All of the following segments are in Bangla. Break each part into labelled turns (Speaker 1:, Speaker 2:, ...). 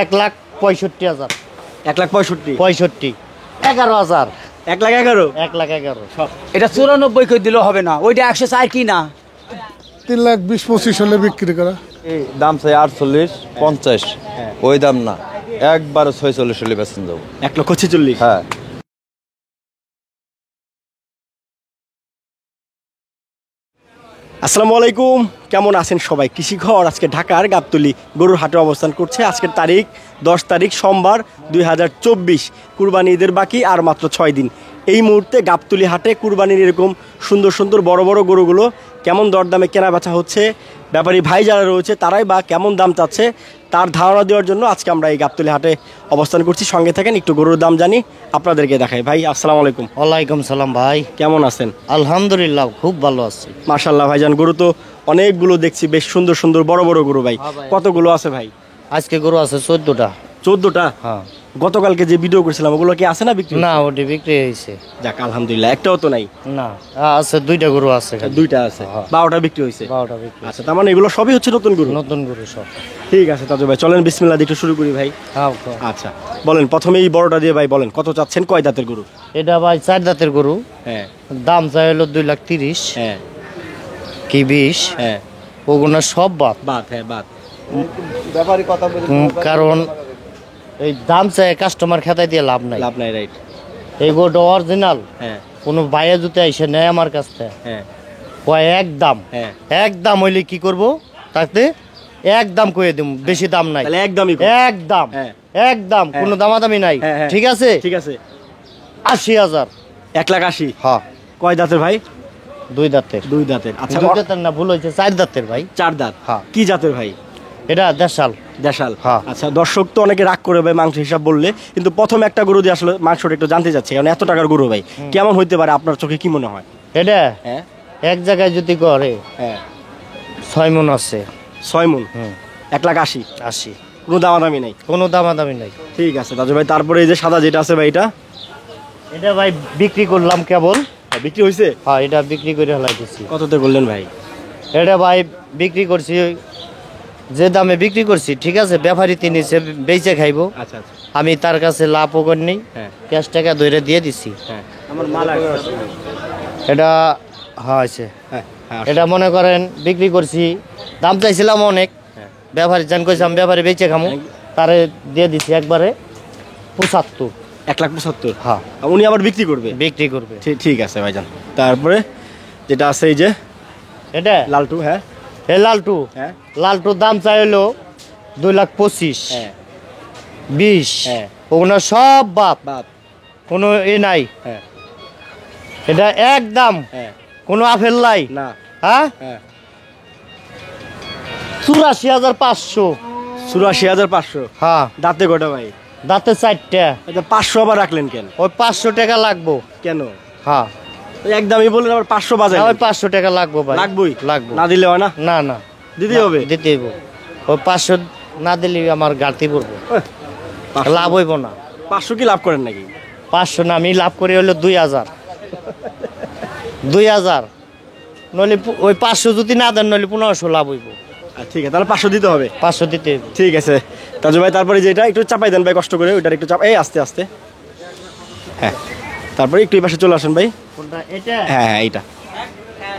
Speaker 1: 1,65,000।
Speaker 2: 1,65,000
Speaker 1: 11,000।
Speaker 2: 1,11,000
Speaker 1: 1,11,000 সব।
Speaker 3: এটা 94 কই দিলেও হবে না, ওইটা 104 কি না।
Speaker 4: 3,20,25 হলে বিক্রি করা।
Speaker 5: এই দাম চাই 48-50, ওই দাম না, একবারে 46 হলে বেচেন যাবো।
Speaker 2: 1,46,000।
Speaker 5: হ্যাঁ।
Speaker 2: আসসালামু আলাইকুম, কেমন আছেন সবাই? কৃষিঘর আজকে ঢাকার গাবতলী গরুর হাটে অবস্থান করছে। আজকের তারিখ 10 তারিখ সোমবার 2024। কুরবানি ঈদের বাকি আর মাত্র 6 দিন। এই মুহূর্তে গাবতলী হাটে কুরবানির এরকম সুন্দর সুন্দর বড় বড় গরুগুলো কেমন দরদামে কেনা বেচা হচ্ছে, ব্যাপারী ভাই যারা রয়েছে তারাই বা কেমন দাম চাচ্ছে তার ধারণা দেওয়ার জন্য আজকে আমরা এই গাবতলী হাটে অবস্থান করছি। সঙ্গে থাকেন, একটু গরুর দাম জানি, আপনাদেরকে দেখাই। ভাই আসসালামু আলাইকুম।
Speaker 1: ওয়ালাইকুম সালাম ভাই,
Speaker 2: কেমন আছেন?
Speaker 1: আলহামদুলিল্লাহ খুব ভালো আছি।
Speaker 2: মাশাআল্লাহ ভাইজান, গরু তো অনেকগুলো দেখছি, বেশ সুন্দর সুন্দর বড় বড় গরু ভাই। কতগুলো আছে ভাই?
Speaker 1: আজকে গরু আছে 14টা।
Speaker 2: 14টা?
Speaker 1: হ্যাঁ।
Speaker 2: গতকালকে যে ভিডিও করছিলাম ওগুলো কি আছে না বিক্রি?
Speaker 1: না, ওটি বিক্রি হয়েছে।
Speaker 2: যাক আলহামদুলিল্লাহ, একটাও তো নাই।
Speaker 1: না, আছে 2টা গরু আছে।
Speaker 2: দুইটা আছে, 12টা বিক্রি হয়েছে।
Speaker 1: 12টা বিক্রি।
Speaker 2: আচ্ছা, তার মানে এগুলো সবই হচ্ছে নতুন গরু?
Speaker 1: নতুন গরু সব।
Speaker 2: ঠিক আছে তাজু ভাই, চলেন বিসমিল্লাহ দিয়ে একটু শুরু করি ভাই।
Speaker 1: হ্যাঁ।
Speaker 2: আচ্ছা বলেন, প্রথমে এই বড়টা দিয়ে ভাই বলেন কত চাচ্ছেন, কয় দাঁতের গরু?
Speaker 1: এটা ভাই 4 দাঁতের গরু।
Speaker 2: হ্যাঁ।
Speaker 1: দাম চাই হলো 2,30,000।
Speaker 2: হ্যাঁ।
Speaker 1: কি 20?
Speaker 2: হ্যাঁ।
Speaker 1: ওগুলো সব বাদ।
Speaker 2: হ্যাঁ বাদ।
Speaker 5: ব্যাপারী কথা বলি,
Speaker 1: কারণ এই দাম চাই কাস্টমার খেতায় দিয়ে লাভ নাই।
Speaker 2: লাভ নাই, রাইট।
Speaker 1: এই গরুটা অরিজিনাল।
Speaker 2: হ্যাঁ।
Speaker 1: কোনো বাইরে জুতে এসে নেয় আমার কাছ থেকে,
Speaker 2: হ্যাঁ।
Speaker 1: কয় একদম।
Speaker 2: হ্যাঁ।
Speaker 1: একদম হইলে কি করব, তাতে একদম কয়ে দেব, বেশি দাম নাই।
Speaker 2: তাহলে একদমই
Speaker 1: একদম।
Speaker 2: হ্যাঁ।
Speaker 1: একদম কোনো দামাদামি নাই।
Speaker 2: হ্যাঁ, হ্যাঁ।
Speaker 1: ঠিক আছে।
Speaker 2: ঠিক আছে।
Speaker 1: 80,000।
Speaker 2: 1,80,000?
Speaker 1: হ্যাঁ।
Speaker 2: কয় দাঁতের ভাই?
Speaker 1: 2 দাঁতের।
Speaker 2: 2 দাঁতের। আচ্ছা,
Speaker 1: 2 দাঁতের না, ভুল হয়েছে, 4 দাঁতের ভাই।
Speaker 2: 4 দাঁত?
Speaker 1: হ্যাঁ।
Speaker 2: কি জাতের ভাই?
Speaker 1: এটা দেশাল।
Speaker 2: দেশাল?
Speaker 1: হ্যাঁ।
Speaker 2: আচ্ছা, দর্শক তো অনেকে রাগ করে ভাই মাংস হিসাব বললে, কিন্তু প্রথম একটা গরু দিয়ে আসলে মাংসটা একটু জানতে চাচ্ছি, কারণ এত টাকার গরু ভাই কেমন হইতে পারে আপনার চোখে কি মনে হয়?
Speaker 1: এটা
Speaker 2: হ্যাঁ।
Speaker 1: এক জায়গায় যদি করে
Speaker 2: হ্যাঁ।
Speaker 1: 6 মণ আছে।
Speaker 2: 6 মণ?
Speaker 1: 1,80,000।
Speaker 2: 1,80,000? কোনো দামাদামি নেই?
Speaker 1: কোনো দামাদামি নাই।
Speaker 2: ঠিক আছে দাদু ভাই, তারপরে এই যে সাদা যেটা আছে ভাই,
Speaker 1: এটা ভাই বিক্রি করলাম কেবল।
Speaker 2: বিক্রি হয়েছে?
Speaker 1: হ্যাঁ, এটা বিক্রি করে হলাইতেছি।
Speaker 2: কততে করলেন ভাই?
Speaker 1: এটা ভাই বিক্রি করছি যে দামে বিক্রি করছি, ঠিক আছে, ব্যাপারী তিনি বেচে খাইবো।
Speaker 2: আচ্ছা আচ্ছা।
Speaker 1: আমি তার কাছে লাভও করিনি,
Speaker 2: হ্যাঁ।
Speaker 1: ক্যাশ টাকা ধরে দিয়ে দিছি।
Speaker 2: হ্যাঁ, আমার মাল আসছে।
Speaker 1: এটা হয়েছে।
Speaker 2: হ্যাঁ।
Speaker 1: এটা মনে করেন বিক্রি করছি, দাম চাইছিলাম অনেক,
Speaker 2: হ্যাঁ।
Speaker 1: ব্যাপারী জান কইছিলাম ব্যাপারী বেচে খামু, তারে দিয়ে দিছি একবারে 75।
Speaker 2: 1,75,000?
Speaker 1: হ্যাঁ।
Speaker 2: উনি আবার বিক্রি করবে?
Speaker 1: বিক্রি করবে।
Speaker 2: ঠিক আছে ভাইজান। তারপরে যেটা আছে এই যে
Speaker 1: এটা
Speaker 2: লালটু? হ্যাঁ।
Speaker 1: এ লালটু।
Speaker 2: হ্যাঁ।
Speaker 1: লালটুর দাম চাই হলো 2,25,000।
Speaker 2: হ্যাঁ।
Speaker 1: 20।
Speaker 2: হ্যাঁ।
Speaker 1: ওগুলো সব বাপ,
Speaker 2: বাদ।
Speaker 1: কোনো নাই।
Speaker 2: হ্যাঁ।
Speaker 1: এটা একদম
Speaker 2: হ্যাঁ।
Speaker 1: কোনো আপেল নাই।
Speaker 2: না।
Speaker 1: হ্যাঁ।
Speaker 2: হ্যাঁ।
Speaker 1: 84,500।
Speaker 2: 84,500?
Speaker 1: হ্যাঁ।
Speaker 2: দাঁতে কটা ভাই?
Speaker 1: দাঁতে 4টা।
Speaker 2: আচ্ছা, 500 আবার রাখলেন কেন?
Speaker 1: ওই 500 টাকা লাগবো।
Speaker 2: কেন?
Speaker 1: হ্যাঁ।
Speaker 2: একদমই বললেন, আবার 500 বাজায়?
Speaker 1: ওই 500 টাকা লাগবো ভাই।
Speaker 2: লাগবই?
Speaker 1: লাগবো।
Speaker 2: না দিলে হয় না?
Speaker 1: না না,
Speaker 2: দিতেই হবে?
Speaker 1: দিতে হইব। ওই 500 না দিলে আমার ঘাটতি পড়বো, লাভ হইব না।
Speaker 2: 500 কি লাভ করেন নাকি?
Speaker 1: 500 না, আমি লাভ করি হলো 2,000। 2,000 নইলে ওই 500 যদি না দেন, নইলে 1500 লাভ হইব।
Speaker 2: ঠিক আছে, তাহলে 500 দিতে হবে।
Speaker 1: 500 দিতে হইব।
Speaker 2: ঠিক আছে তাজু ভাই, তারপরে যেটা একটু চাপাই দেন ভাই, কষ্ট করে ওইটার একটু চাপ, এই আস্তে আস্তে। হ্যাঁ, তারপরে একটু এই পাশে চলে আসেন ভাই।
Speaker 1: কোনটা? এটা?
Speaker 2: হ্যাঁ হ্যাঁ, এইটা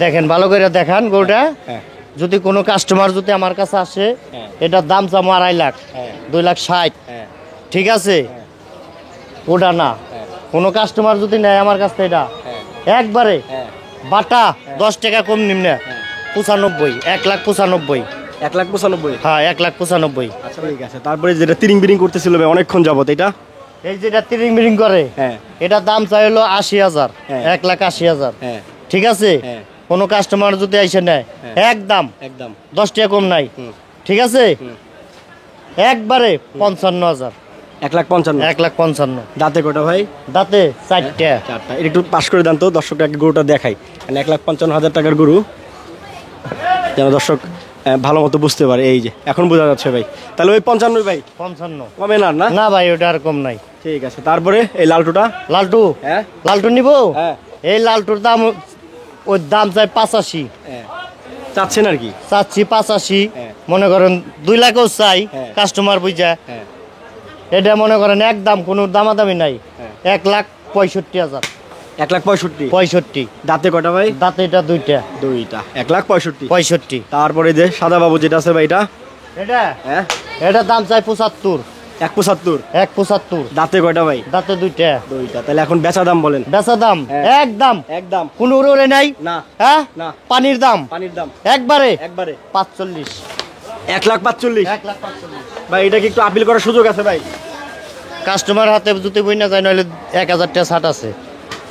Speaker 1: দেখেন, ভালো করে দেখান গরুটা।
Speaker 2: হ্যাঁ।
Speaker 1: যদি কোনো কাস্টমার যদি আমার কাছে আসে,
Speaker 2: হ্যাঁ।
Speaker 1: এটার দাম চামো 2.5 লাখ,
Speaker 2: হ্যাঁ।
Speaker 1: 2,60,000।
Speaker 2: হ্যাঁ।
Speaker 1: ঠিক আছে। ওটা না, কোনো কাস্টমার যদি নেয় আমার কাছ থেকে, এটা একবারে বাটা 10 টাকা কম নিম্নে 95, 1,95,000।
Speaker 2: 1,95,000?
Speaker 1: হ্যাঁ, 1,95,000।
Speaker 2: আচ্ছা ঠিক আছে। তারপরে যেটা তিরিং বিরিং করতেছিল ভাই অনেকক্ষণ যাবত, এটা?
Speaker 1: এই যেটা তিরিং বিরিং করে,
Speaker 2: হ্যাঁ।
Speaker 1: এটা দাম চাই হলো 80,000,
Speaker 2: হ্যাঁ।
Speaker 1: 1,80,000।
Speaker 2: হ্যাঁ।
Speaker 1: ঠিক আছে।
Speaker 2: হ্যাঁ।
Speaker 1: কোনো কাস্টমার যদি এসে নেয়, একদম
Speaker 2: একদম
Speaker 1: 10 টাকা কম নাই। ঠিক আছে। একবারে 55,000।
Speaker 2: 1,55,000?
Speaker 1: 1,55,000।
Speaker 2: দাঁতে কটা ভাই?
Speaker 1: দাঁতে 4টা।
Speaker 2: 4টা। এটা একটু পাস করে দেন তো, দর্শকরা গরুটা দেখাই। 1,55,000 টাকার গরু, যেন দর্শক ভালো মতো বুঝতে পারে। এই যে এখন বোঝা যাচ্ছে ভাই। তাহলে ওই 55 ভাই?
Speaker 1: 55।
Speaker 2: কমে না? না
Speaker 1: না ভাই, ওটা আর কম নাই।
Speaker 2: ঠিক আছে। তারপরে এই লালটুটা?
Speaker 1: লালটু?
Speaker 2: হ্যাঁ।
Speaker 1: লালটু নিব?
Speaker 2: হ্যাঁ।
Speaker 1: এই লালটুর দাম, ওই দাম চাই 85।
Speaker 2: হ্যাঁ। চাচ্ছেন আর কি?
Speaker 1: চাচ্ছি 85।
Speaker 2: হ্যাঁ।
Speaker 1: মনে করেন 2 লাখও চাই
Speaker 2: হ্যাঁ।
Speaker 1: কাস্টমার বুঝা,
Speaker 2: হ্যাঁ
Speaker 1: এটা মনে করেন একদম কোনো দামাদামি নাই,
Speaker 2: হ্যাঁ।
Speaker 1: 1,65,000।
Speaker 2: 1,65,000।
Speaker 1: 65
Speaker 2: দাঁতে কটা ভাই?
Speaker 1: দাঁতে এটা দুইটা।
Speaker 2: 1,65,000।
Speaker 1: 65
Speaker 2: তারপরে যে সাদা বাবু যেটা আছে ভাই এটা?
Speaker 1: এটা
Speaker 2: হ্যাঁ
Speaker 1: এটা দাম চাই 75।
Speaker 2: 1,75,000।
Speaker 1: 1,75
Speaker 2: দাঁতে কয়টা ভাই?
Speaker 1: দাঁতে দুইটা।
Speaker 2: তাহলে এখন বেচা দাম বলেন।
Speaker 1: বেচা দাম
Speaker 2: হ্যাঁ।
Speaker 1: একদম
Speaker 2: একদম
Speaker 1: কোনো উড়ে নাই।
Speaker 2: না।
Speaker 1: হ্যাঁ
Speaker 2: না।
Speaker 1: পানির দাম
Speaker 2: পানির দাম
Speaker 1: একবারে
Speaker 2: একবারে
Speaker 1: 45।
Speaker 2: 1,45,000।
Speaker 1: 1,45,000
Speaker 2: ভাই এটা কি একটু আপিল করার সুযোগ আছে ভাই?
Speaker 1: কাস্টমার হাতে যদি বই না যায় নইলে 1,000 টাকা ছাট আছে।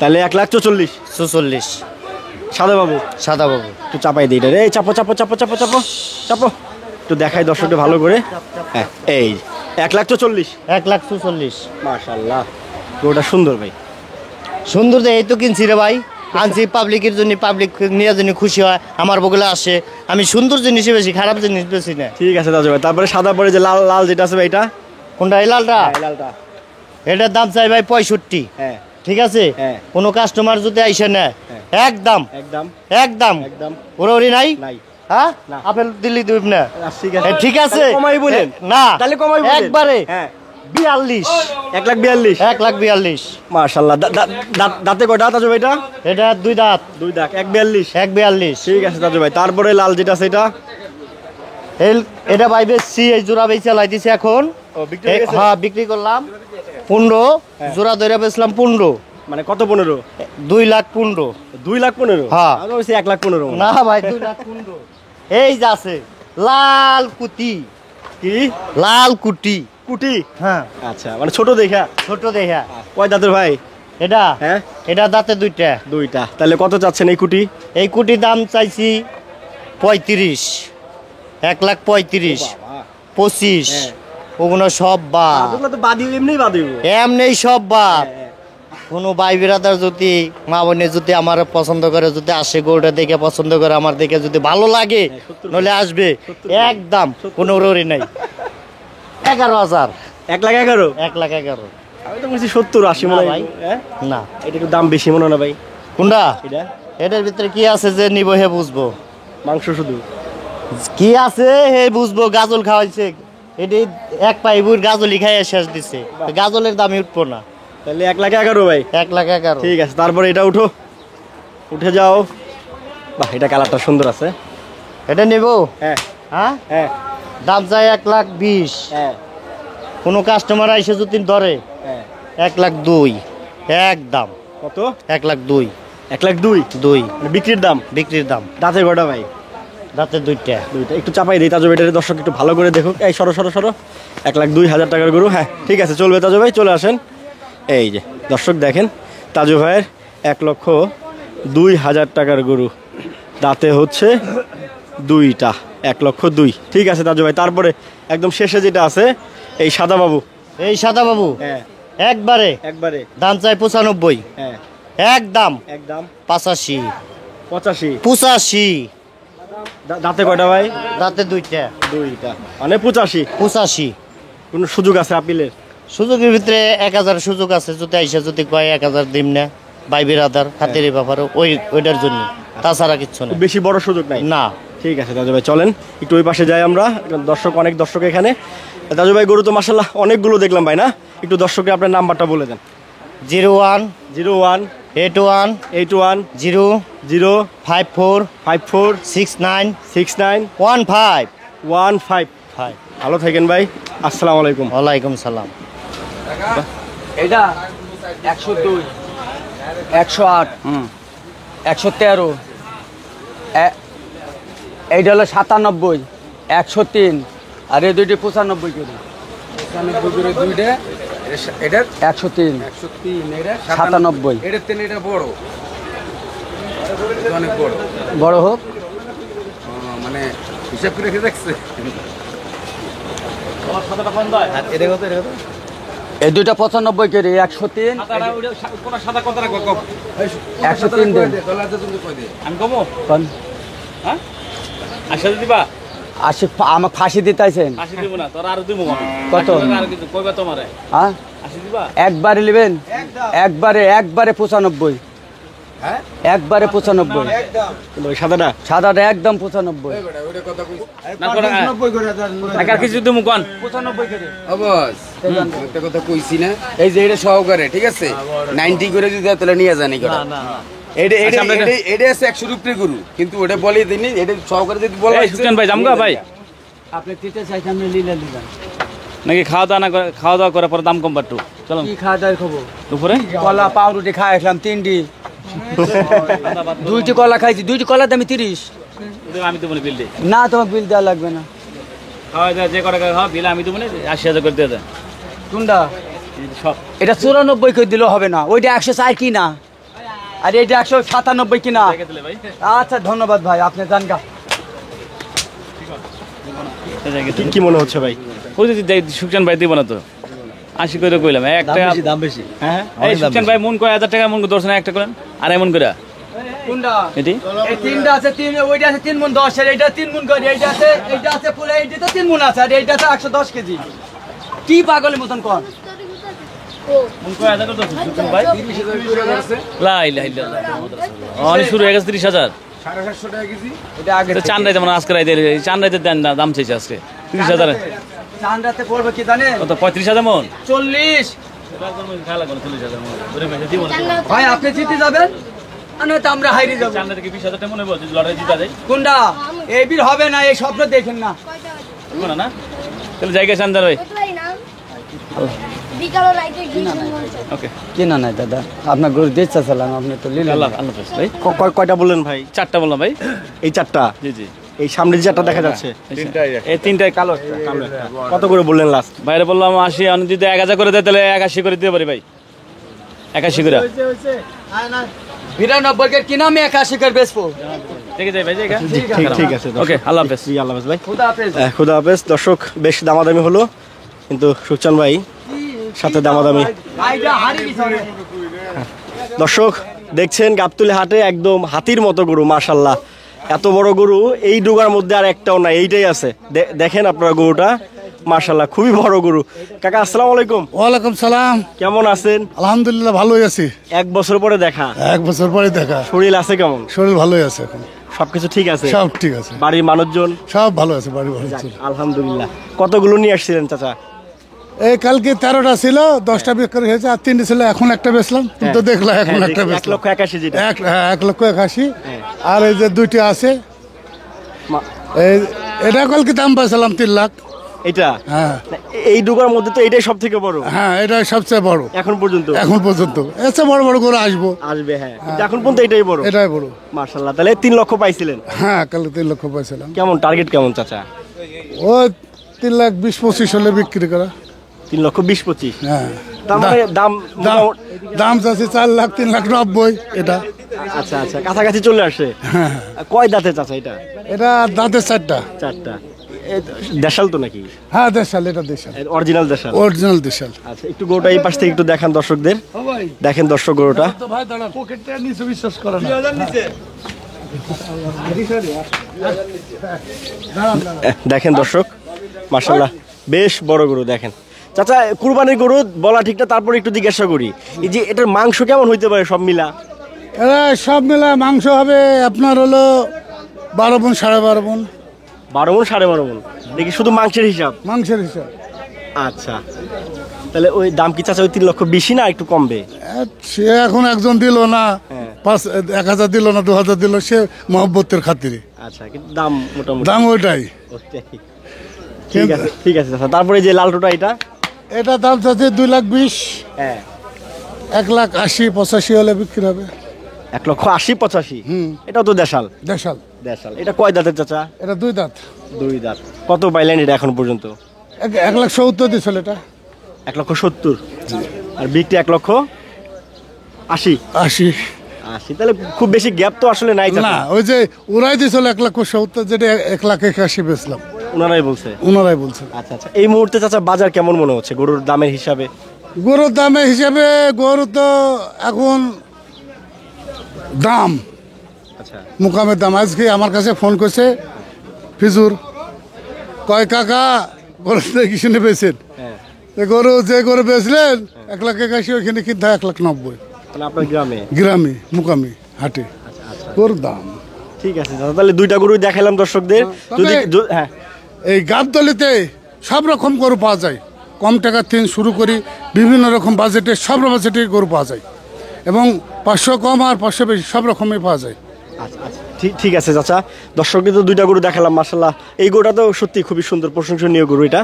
Speaker 2: তাহলে 1,44,000।
Speaker 1: 46
Speaker 2: সাদা বাবু
Speaker 1: সাদা বাবু।
Speaker 2: একটু চাপাই দিই এটা রে, এই চাপো চাপো চাপো চাপো চাপো চাপো, একটু দেখাই দর্শককে ভালো করে। হ্যাঁ এই 1,44,000।
Speaker 1: 1,46,000
Speaker 2: মাশাআল্লাহ গরুটা সুন্দর ভাই।
Speaker 1: সুন্দর যে এই তো কিনছি রে ভাই, আনছি পাবলিকের জন্য, পাবলিক নিয়ে জন্য খুশি হয়, আমার বগুলা আসে। আমি সুন্দর জিনিসই বেশি, খারাপ জিনিস বেশি না।
Speaker 2: ঠিক আছে দাদু ভাই। তারপরে সাদা পরে যে লাল লাল যেটা আছে ভাই এটা?
Speaker 1: কোনটা এই লালটা?
Speaker 2: এই লালটা।
Speaker 1: এটার দাম চাই ভাই 65।
Speaker 2: হ্যাঁ
Speaker 1: ঠিক আছে,
Speaker 2: হ্যাঁ।
Speaker 1: কোনো কাস্টমার যদি আইসে নেয়
Speaker 2: হ্যাঁ।
Speaker 1: একদম
Speaker 2: একদম
Speaker 1: একদম
Speaker 2: একদম
Speaker 1: ওরি নাই।
Speaker 2: নাই।
Speaker 1: হ্যাঁ
Speaker 2: না।
Speaker 1: আপেল দিল্লি দিব না।
Speaker 2: ঠিক আছে
Speaker 1: ঠিক আছে
Speaker 2: তাহলে কমাই বলেন।
Speaker 1: না
Speaker 2: তাহলে কমাই বলেন।
Speaker 1: একবারে
Speaker 2: হ্যাঁ
Speaker 1: 42।
Speaker 2: 1,42,000।
Speaker 1: 1,42,000
Speaker 2: মাশাআল্লাহ। দাঁতে কয়টা দাদু ভাই এটা?
Speaker 1: এটা 2 দাঁত।
Speaker 2: 2 দাঁত। 1,42,000।
Speaker 1: 1,42
Speaker 2: ঠিক আছে দাদু ভাই। তারপরে লাল যেটা আছে এটা?
Speaker 1: এটা ভাই বেশি, এই জোড়া বেচে লাইতেছে এখন।
Speaker 2: ও বিক্রি হয়ে গেছে?
Speaker 1: হ্যাঁ বিক্রি করলাম 15। জোড়া ধরে বেচলাম 15।
Speaker 2: মানে কত? 15?
Speaker 1: 2,15,000।
Speaker 2: 2,15,000?
Speaker 1: হ্যাঁ।
Speaker 2: আমি বলছি 1,15,000।
Speaker 1: না ভাই 2,15,000। এই যে আছে লাল কুটি।
Speaker 2: কি
Speaker 1: লাল কুটি?
Speaker 2: কুটি?
Speaker 1: হ্যাঁ
Speaker 2: আচ্ছা মানে ছোট দেখা।
Speaker 1: ছোট দেখা।
Speaker 2: কয় দাঁতের ভাই
Speaker 1: এটা
Speaker 2: হ্যাঁ?
Speaker 1: এটা দাঁতে দুইটা।
Speaker 2: দুইটা। তাহলে কত চাচ্ছেন এই কুটি?
Speaker 1: এই কুটি দাম চাইছি 35। 1,35,000 25
Speaker 2: হ্যাঁ।
Speaker 1: ওগুলো সব বাদ,
Speaker 2: ওগুলো তো বাদি এমনি বাদি।
Speaker 1: এমনি সব বাদ। কোনো ভাই বিরাদার যদি মা বোনে যদি আমার পছন্দ করে, যদি আসে গরুটা দেখে পছন্দ করে, আমার দেখে যদি ভালো লাগে নলে আসবে একদম কোনো রোরি নাই। 11,000।
Speaker 2: 1,11,000?
Speaker 1: 1,11,000
Speaker 2: আমি তো বলছি 70-80 মনে
Speaker 1: না
Speaker 2: হয়।
Speaker 1: ভাই।
Speaker 2: হ্যাঁ
Speaker 1: না।
Speaker 2: এটা একটু দাম বেশি মনে হয় না ভাই
Speaker 1: কোনটা?
Speaker 2: এটা?
Speaker 1: এটার ভিতরে কি আছে যে নিব হে বুঝবো।
Speaker 2: মাংস শুধু?
Speaker 1: কি আছে হে বুঝবো। গাজল খাওয়াইছে, এটি এক পাইবুর গাজলই খাইয়ে শেষ দিছে, গাজলের দামই উঠবো না।
Speaker 2: তাহলে 1,11,000 ভাই।
Speaker 1: 1,11,000
Speaker 2: ঠিক আছে। তারপরে এটা উঠো, উঠে যাও। বাহ এটা কালারটা সুন্দর আছে।
Speaker 1: এটা নিব।
Speaker 2: হ্যাঁ
Speaker 1: হ্যাঁ
Speaker 2: হ্যাঁ
Speaker 1: দাম চাই 1,20,000।
Speaker 2: হ্যাঁ
Speaker 1: কোনো কাস্টমার আইসে যদি ধরে
Speaker 2: হ্যাঁ।
Speaker 1: 1,02,000 একদম।
Speaker 2: কত?
Speaker 1: 1,02,000
Speaker 2: 1,02,000 মানে বিক্রির দাম?
Speaker 1: বিক্রির দাম।
Speaker 2: দাঁতের কয়টা ভাই?
Speaker 1: দাঁতে দুইটা।
Speaker 2: দুইটা। একটু চাপাই দিই তাজু ভাইটারে, দর্শক একটু ভালো করে দেখুক। এই সরো সরো সরো। 1,02,000 টাকার গরু। হ্যাঁ ঠিক আছে চলবে তাজু ভাই, চলে আসেন। এই যে দর্শক দেখেন তাজু ভাইয়ের 1,02,000 টাকার গরু। দাঁতে হচ্ছে দুইটা। 1,02,000। ঠিক আছে তাজু ভাই। তারপরে একদম শেষে যেটা আছে এই সাদা বাবু।
Speaker 1: এই সাদা বাবু
Speaker 2: হ্যাঁ
Speaker 1: একবারে
Speaker 2: একবারে।
Speaker 1: দাম চাই 95।
Speaker 2: হ্যাঁ
Speaker 1: একদম
Speaker 2: একদম
Speaker 1: 85।
Speaker 2: 85।
Speaker 1: 85
Speaker 2: দাঁতে কয়টা ভাই?
Speaker 1: দাঁতে দুইটা।
Speaker 2: দুইটা মানে 85।
Speaker 1: 85
Speaker 2: কোনো সুযোগ আছে আপিলের?
Speaker 1: সুযোগের ভিতরে 1,000 সুযোগ আছে, যদি আইসা যদি কয় 1,000 দিম না ভাই বিরাদার হাতের ব্যাপারে ওইটার জন্য, তাছাড়া কিচ্ছু না।
Speaker 2: খুব বেশি বড় সুযোগ নাই?
Speaker 1: না।
Speaker 2: ঠিক আছে দাদু ভাই চলেন একটু ওই পাশে যাই আমরা। দর্শক অনেক দর্শক এখানে। দাদু ভাই গরু তো মাশাআল্লাহ অনেকগুলো দেখলাম ভাই না? একটু দর্শককে আপনার নাম্বারটা বলে দেন।
Speaker 1: 01
Speaker 2: 01
Speaker 1: 81
Speaker 2: 81
Speaker 1: 0
Speaker 2: 0
Speaker 1: 54
Speaker 2: 54
Speaker 1: 69
Speaker 2: 69
Speaker 1: 15
Speaker 2: 15। ভালো থাকেন ভাই। আসসালামু আলাইকুম।
Speaker 1: ওয়ালাইকুম সালাম।
Speaker 3: এটা 102 108 113 এইটা হলো 97 103 আর এই দুইটি 95 করে।
Speaker 6: 95 করে দুইটা, এটার
Speaker 3: 103
Speaker 6: 103, এটা
Speaker 3: 97
Speaker 6: এটার তেন এটা বড়, এটা অনেক বড়।
Speaker 3: বড় হোক।
Speaker 6: মানে হিসাব করে রেখে দেখছে।
Speaker 3: এই দুইটা 95 করে। 103 103 দেন। কোন? আমাকে ফাঁসি দিতেছেন কত? হ্যাঁ একবারে নেবেন? একবারে 95।
Speaker 6: হ্যাঁ
Speaker 3: একবারে 95।
Speaker 2: কিন্তু ওই সাদাটা
Speaker 3: সাদাটা একদম 95।
Speaker 6: ওটা কথা কই
Speaker 3: টাকার কিছু তুমি কোন 95 করে।
Speaker 6: অবস একটা কথা কইছি না এই যে এটা সহকারে ঠিক আছে 90 করে যদি দেয় তাহলে নিয়ে যানি কথা এটা এটা এটা আছে 100 রুপি গরু কিন্তু ওটা বলে দিনি এটা সহকারে যদি বলা হয়
Speaker 7: সুলতান ভাই জামগা ভাই
Speaker 3: আপনি তিতে চাইছেন আপনি লীলা দিবেন
Speaker 7: নাকি খাওয়া দাওয়া করার পর দাম কম বাট্টু চলো
Speaker 3: কি খাওয়া দাওয়ার খবর?
Speaker 7: দুপুরে
Speaker 3: কলা পাউরুটি খাই আসলাম 3টি, 2টি কলা খাইছি, 2টি কলার দাম 30।
Speaker 7: আমি তো বলি বিল দিই
Speaker 3: না তোমার বিল দেওয়া লাগবে না।
Speaker 7: খাওয়া দাওয়া যে কটা খাওয়া বিল আমি তো বলি 80,000 করে দিয়ে দেন
Speaker 3: কোনটা?
Speaker 7: সব
Speaker 3: এটা 94 করে দিলেও হবে না, ওইটা 104 কি না, আর এইটা 197 কি না।
Speaker 7: রেখে দিলে ভাই
Speaker 3: আচ্ছা ধন্যবাদ ভাই, আপনি যান গা।
Speaker 2: কি মনে হচ্ছে ভাই?
Speaker 7: ওই যে সুকচান ভাই দিব না তো 80 করে কইলাম একটা
Speaker 1: দাম বেশি
Speaker 7: হ্যাঁ এই সুকচান ভাই মন কয় 1000 টাকা মন দর্শন একটা করেন আর এমন করে
Speaker 3: কোনটা?
Speaker 7: এটি
Speaker 3: এই তিনটা আছে, ওইটা আছে 3 মণ 10 এর, এইটা 3 মণ করে, এইটা আছে পুরো, এইটা তো 3 মণ আছে, আর এইটা আছে 110 কেজি। কি পাগলের মতন কোন?
Speaker 7: মন কয় 1000 করে দর্শন সুকচান ভাই
Speaker 6: 30,000 করে আছে
Speaker 7: লা ইলাহা ইল্লাল্লাহ অনেক শুরু হয়ে গেছে 30,000
Speaker 6: 750 টাকা কেজি
Speaker 3: এটা আগে
Speaker 7: তো চান রাইতে মানে আজকে রাইতে চান রাইতে দেন না দাম চাইছে আজকে 30,000
Speaker 3: চান রাতে পড়বে কি জানেন?
Speaker 7: কত 35,000 মন
Speaker 3: 40।
Speaker 7: খাওয়া লাগবে 40,000 মন ধরে মেসে দিব
Speaker 3: ভাই আপনি জিতে যাবেন, আর নয়তো আমরা হাইরে যাব।
Speaker 7: চান রাইতে কি 20,000 টাকা মনে বলছে লড়াই জিতা যায়
Speaker 3: কোনটা? এই বীর হবে না, এই স্বপ্ন দেখেন না।
Speaker 7: কোন না তাহলে জায়গা চান্দার ভাই ওকে
Speaker 3: কি না নাই দাদা, আপনার গরু দেখতে চালাম, আপনি তো লিলেন।
Speaker 7: আল্লাহ আল্লাহ হাফেজ ভাই
Speaker 2: কয়টা বললেন ভাই?
Speaker 7: 4টা বললাম ভাই
Speaker 2: এই 4টা,
Speaker 7: জি জি
Speaker 2: এই সামনে যে 4টা দেখা যাচ্ছে
Speaker 7: এই 3টাই কালো
Speaker 2: কত করে বললেন লাস্ট?
Speaker 7: বাইরে বললাম 80 আমি যদি 1000 করে দেয় তাহলে 81 করে দিতে পারি ভাই 81 করে
Speaker 3: 92 এর কিনা আমি 81 করে বেচবো।
Speaker 7: দেখে যাই ভাই জায়গা
Speaker 2: ঠিক আছে
Speaker 7: ওকে আল্লাহ হাফেজ
Speaker 2: জি, আল্লাহ হাফেজ ভাই।
Speaker 3: খুদা হাফেজ।
Speaker 2: খুদা হাফেজ। দর্শক বেশ দামাদামি হলো, কিন্তু সুকচান ভাই সাথে দামাদামি।
Speaker 3: আইডা হারি গেছে।
Speaker 2: দর্শক দেখছেন গাবতলী হাটে একদম হাতির মতো গরু, মাশাল্লাহ এত বড় গরু এই ডুগার মধ্যে আর একটাও নাই, এইটাই আছে। দেখেন আপনারা গরুটা, মাশাল্লাহ খুবই বড় গরু। কাকা আসসালামু আলাইকুম।
Speaker 4: ওয়ালাইকুম সালাম।
Speaker 2: কেমন আছেন?
Speaker 4: আলহামদুলিল্লাহ ভালোই আছি।
Speaker 2: 1 বছর পরে দেখা,
Speaker 4: 1 বছর পরে দেখা।
Speaker 2: শরীর আছে কেমন?
Speaker 4: শরীর ভালোই আছে এখন,
Speaker 2: সবকিছু ঠিক আছে?
Speaker 4: সব ঠিক আছে,
Speaker 2: বাড়ির মানুষজন
Speaker 4: সব ভালো আছে, বাড়ি ভালো আছে।
Speaker 2: আলহামদুলিল্লাহ। কতগুলো নিয়ে আসছিলেন চাচা?
Speaker 4: এই কালকে 13টা ছিল, 10টা বিক্রি হয়েছে, আর 3টে ছিল, এখন একটা বেচলাম। তুমি তো দেখলা এখন একটা
Speaker 2: 1,81,000 যেটা।
Speaker 4: 1,81,000। আর এই যে 2টি আছে, এটা কালকে দাম পাইছিলাম 3 লাখ।
Speaker 2: এটা
Speaker 4: হ্যাঁ
Speaker 2: এই ডুগার মধ্যে তো এটাই সব থেকে বড়
Speaker 4: হ্যাঁ, এটা সবচেয়ে বড়
Speaker 2: এখন পর্যন্ত।
Speaker 4: এখন পর্যন্ত। এসে বড় বড় করে আসবো,
Speaker 2: আসবে হ্যাঁ, কিন্তু এখন পর্যন্ত এটাই বড়।
Speaker 4: এটাই বড়।
Speaker 2: মাশাআল্লাহ, তাহলে 3 লক্ষ পাইছিলেন?
Speaker 4: হ্যাঁ কালকে 3 লক্ষ পাইছিলাম।
Speaker 2: কেমন টার্গেট কেমন চাচা?
Speaker 4: ও 3,20,25 হলে বিক্রি করা।
Speaker 2: 3,20,25,000।
Speaker 4: হ্যাঁ
Speaker 2: তার মানে দাম
Speaker 4: দাম চাচ্ছে 4,00,000, 3,90,000 এটা।
Speaker 2: আচ্ছা আচ্ছা, কাছাকাছি চলে আসে।
Speaker 4: হ্যাঁ
Speaker 2: কয় দাঁতে চাচা এটা?
Speaker 4: এটা দাঁতের 4টা।
Speaker 2: 4টা। দেশাল তো নাকি?
Speaker 4: হ্যাঁ দেশাল, এটা দেশাল,
Speaker 2: অরিজিনাল দেশাল।
Speaker 4: অরিজিনাল দেশাল।
Speaker 2: আচ্ছা, একটু গরুটা এই পাশ থেকে একটু দেখান দর্শকদের। দেখেন দর্শক গরুটা,
Speaker 4: ভাই দাঁড়া, পকেটটা নিচে বিশ্বাস করে না।
Speaker 2: দেখেন দর্শক, মাশাআল্লাহ বেশ বড় গরু। দেখেন চাচা, কুরবানির গরু বলা ঠিক না, তারপর একটু জিজ্ঞাসা করি, এই যে এটার মাংস কেমন হইতে পারে সব মিলা?
Speaker 4: এরা সব মিলা মাংস হবে আপনার হলো 12 মণ, 12.5 মণ।
Speaker 2: 12 মণ 12.5 মণ দেখি, শুধু মাংসের হিসাব?
Speaker 4: মাংসের হিসাব।
Speaker 2: আচ্ছা, তাহলে ওই দাম কি চাচা ওই 3,20,000 না একটু কমবে?
Speaker 4: সে এখন একজন দিল না, 1,000 দিল না, 2,000 দিল, সে মহব্বতের খাতিরে।
Speaker 2: আচ্ছা, কিন্তু দাম মোটামুটি
Speaker 4: দাম ওইটাই।
Speaker 2: ঠিক আছে ঠিক আছে চাচা। তারপরে যে লাল টোটা
Speaker 4: এটা দাম চাচ্ছে 2,20,000।
Speaker 2: হ্যাঁ,
Speaker 4: 1,80,85 হলে বিক্রি হবে।
Speaker 2: 1,80,85,000। এটাও তো দেশাল?
Speaker 4: দেশাল।
Speaker 2: দেশাল। এটা কয় দাঁতের চাচা?
Speaker 4: এটা 2 দাঁত।
Speaker 2: 2 দাঁত। কত পাইলেন এটা এখন পর্যন্ত?
Speaker 4: 1,70,000 দিছিল এটা।
Speaker 2: 1,70,000। আর বিক্রি 1,80,000।
Speaker 4: 80।
Speaker 2: তাহলে খুব বেশি গ্যাপ তো আসলে নাই
Speaker 4: না, ওই যে ওরাই দিছিল 1,70,000, যেটা 1,81,000 বেচলাম।
Speaker 2: ওনারাই বলছে?
Speaker 4: ওনারাই বলছে।
Speaker 2: আচ্ছা আচ্ছা, এই মুহূর্তে চাচা বাজার কেমন মনে হচ্ছে গরুর দামের হিসাবে?
Speaker 4: গরুর দামের হিসাবে গরু তো এখন দাম,
Speaker 2: আচ্ছা,
Speaker 4: মুকামের দাম। আজকে আমার কাছে ফোন করছে ফিজুর, কয় কাকা গরু দেখি শুনে বেচেন। গরু যে গরু বেচলেন 1,81,000, ওইখানে কিনতে হয় 1,90,000।
Speaker 2: আপনার গ্রামে?
Speaker 4: গ্রামে মুকামে। হাটে গরুর দাম।
Speaker 2: ঠিক আছে দাদা, তাহলে দুইটা গরু দেখাইলাম দর্শকদের। যদি হ্যাঁ,
Speaker 4: এই গাবতলিতে সব রকম গরু পাওয়া যায়, কম টাকার থেকে শুরু করি বিভিন্ন রকম বাজেটে, সব বাজেটে গরু পাওয়া যায় এবং 500 কম আর 500 বেশি সব রকমই পাওয়া যায়।
Speaker 2: আচ্ছা আচ্ছা, ঠিক আছে চাচা, দর্শকদের তো দুইটা গরু দেখালাম মাশাল্লাহ। এই গরুটা তো সত্যি খুবই সুন্দর, প্রশংসনীয় গরু। এটা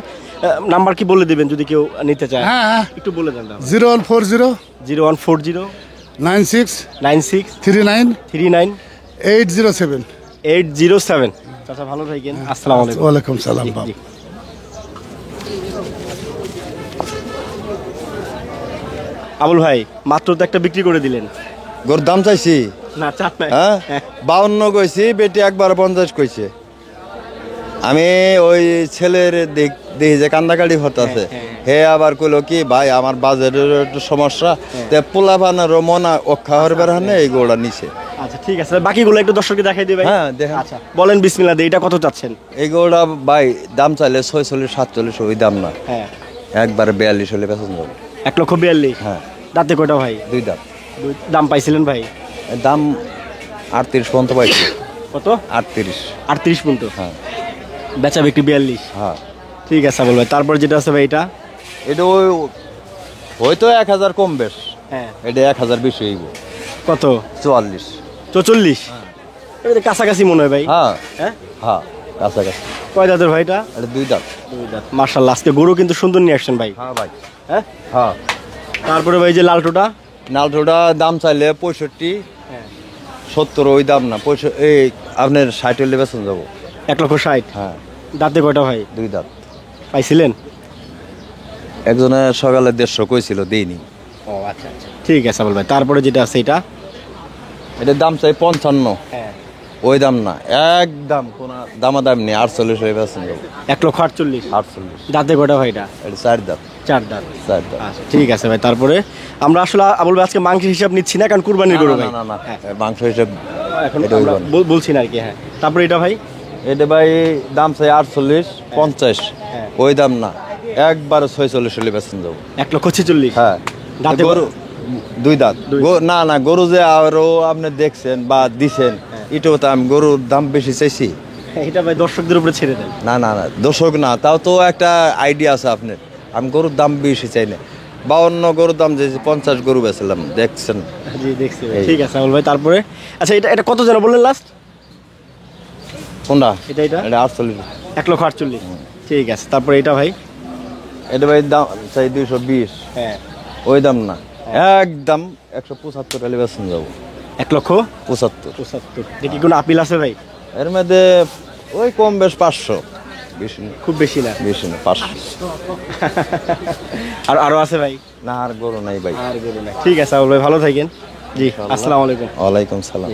Speaker 2: নাম্বার কি বলে দিবেন যদি কেউ নিতে চায়?
Speaker 4: হ্যাঁ হ্যাঁ,
Speaker 2: একটু বলে দেন।
Speaker 4: 0140
Speaker 2: 0140
Speaker 4: 96
Speaker 2: 96
Speaker 4: 39
Speaker 2: 39
Speaker 4: 807।
Speaker 2: 807। চাচা ভালো থাকেন, আসসালামু আলাইকুম।
Speaker 4: ওয়ালাইকুম সালাম।
Speaker 2: জি,
Speaker 4: বাবা।
Speaker 2: জি। আবুল ভাই, মাত্র তো একটা বিক্রি করে দিলেন।
Speaker 5: গরুর দাম চাইছি
Speaker 2: না চাপ নাই।
Speaker 5: হ্যাঁ 52 কইছি, বেটি একবার 50 কইছে। আমি ওই ছেলের দেখি যে কান্দাকাটি হতাছে, হে আবার কইলো কি ভাই আমার বাজারের একটু সমস্যা, তে পোলা বানারও মনা অক্ষা হরবার হানে এই গোড়া নিছে।
Speaker 2: আচ্ছা ঠিক আছে, বাকিগুলো একটু দর্শককে দেখাই দিই ভাই।
Speaker 5: হ্যাঁ দেখেন,
Speaker 2: আচ্ছা বলেন বিসমিল্লাহ দিয়ে, এটা কত চাচ্ছেন?
Speaker 5: এই গোড়া ভাই দাম চাইলে 46 47, ওই দাম না,
Speaker 2: হ্যাঁ
Speaker 5: একবার 42 হলে বেতন যাবে।
Speaker 2: 1,42,000।
Speaker 5: হ্যাঁ
Speaker 2: দাঁতে কয়টা ভাই?
Speaker 5: দুই দাম।
Speaker 2: দাম পাইছিলেন ভাই?
Speaker 5: এর দাম 38 পর্যন্ত পাইছি।
Speaker 2: কত?
Speaker 5: 38।
Speaker 2: 38 পর্যন্ত।
Speaker 5: হ্যাঁ
Speaker 2: বেচা বিক্রি 42।
Speaker 5: হ্যাঁ,
Speaker 2: ঠিক আছে আবুল ভাই, তারপর যেটা আছে ভাই এটা?
Speaker 5: এটা ওই হয়তো 1000 কম বেশ,
Speaker 2: হ্যাঁ
Speaker 5: এটা 1000 বেশি হইব।
Speaker 2: কত?
Speaker 5: 44।
Speaker 2: 44? এটা তো কাছাকাছি মনে হয় ভাই।
Speaker 5: হ্যাঁ
Speaker 2: হ্যাঁ,
Speaker 5: হ্যাঁ কাছাকাছি।
Speaker 2: কয় দাঁতের ভাই এটা?
Speaker 5: এটা দুই দাম।
Speaker 2: মাশাআল্লাহ, আজকে গরু কিন্তু সুন্দর নিয়ে আসছেন ভাই।
Speaker 5: হ্যাঁ ভাই।
Speaker 2: হ্যাঁ,
Speaker 5: হ্যাঁ,
Speaker 2: তারপরে ভাই যে লালটোটা?
Speaker 5: নালটোটা দাম চাইলে 65
Speaker 2: হ্যাঁ
Speaker 5: 70, ওই দাম না। এই আপনার 60 হলে বেতন যাবো।
Speaker 2: 1,60,000।
Speaker 5: হ্যাঁ
Speaker 2: দাঁতে কয়টা ভাই?
Speaker 5: দুই দাম।
Speaker 2: পাইছিলেন?
Speaker 5: একজনের সকালে 150 কইছিল, দেইনি।
Speaker 2: ও আচ্ছা আচ্ছা, ঠিক আছে আবুল ভাই, তারপরে যেটা আছে এটা?
Speaker 5: এটার দাম চাই 55,
Speaker 2: হ্যাঁ
Speaker 5: ওই দাম না, একদম কোন দামাদাম নেই, 48 হলে বেতন যাবো।
Speaker 2: 1,48,000।
Speaker 5: 48।
Speaker 2: দাঁতে কয়টা ভাই এটা?
Speaker 5: এটা 4 দাম।
Speaker 2: 4 দাঁত।
Speaker 5: 4 দাম।
Speaker 2: আচ্ছা ঠিক আছে ভাই, তারপরে আমরা আসলে আবুল ভাই আজকে মাংস হিসাব নিচ্ছি না, কারণ কুরবানির গরু ভাই।
Speaker 5: না না,
Speaker 2: হ্যাঁ,
Speaker 5: মাংস হিসেব
Speaker 2: এখন
Speaker 5: এটা
Speaker 2: আমরা
Speaker 5: হইবো না।
Speaker 2: বলছি না আর কি। হ্যাঁ, তারপরে এটা ভাই?
Speaker 5: এটা ভাই দাম চাই 48 50,
Speaker 2: হ্যাঁ।
Speaker 5: ওই দাম না, একবার 46 হলে বেতন যাবো।
Speaker 2: 1,46,000।
Speaker 5: হ্যাঁ,
Speaker 2: দাঁতে
Speaker 5: গরু দুই দাঁত। না না, গরু যে আরো আপনি দেখছেন বা দিছেন, এটাও তো আমি গরুর দাম বেশি চাইছি।
Speaker 2: এটা ভাই দর্শকদের উপরে ছেড়ে দেন।
Speaker 5: না না না, দর্শক না, তাও তো একটা আইডিয়া আছে আপনার। আমি গরুর দাম বেশি চাই না। 52 গরুর দাম যে 50 গরু বেছিলাম, দেখছেন।
Speaker 2: জি দেখছি ভাই।
Speaker 5: এই।
Speaker 2: ঠিক আছে আবুল ভাই, তারপরে আচ্ছা এটা কত যেন বললেন লাস্ট?
Speaker 5: কোনটা?
Speaker 2: এটা?
Speaker 5: এটা 48।
Speaker 2: 1,48,000। ঠিক আছে, তারপরে এটা ভাই?
Speaker 5: এটা ভাই দাম চাই 220,
Speaker 2: হ্যাঁ
Speaker 5: ওই দাম না, একদম 175 হলে বেতন যাবো।
Speaker 2: 1,75,000। দেখি কোনো আপিল আছে ভাই?
Speaker 5: এর মধ্যে ওই কম বেশ 500, বেশি না।
Speaker 2: খুব বেশি না?
Speaker 5: বেশি না, 500।
Speaker 2: আর আরো আছে ভাই?
Speaker 5: না আর গরু নাই ভাই।
Speaker 2: আর গরু নাই। ঠিক আছে আবুল ভাই, ভালো থাকেন। জি, আসসালামু আলাইকুম।
Speaker 5: ওয়ালাইকুম সালাম।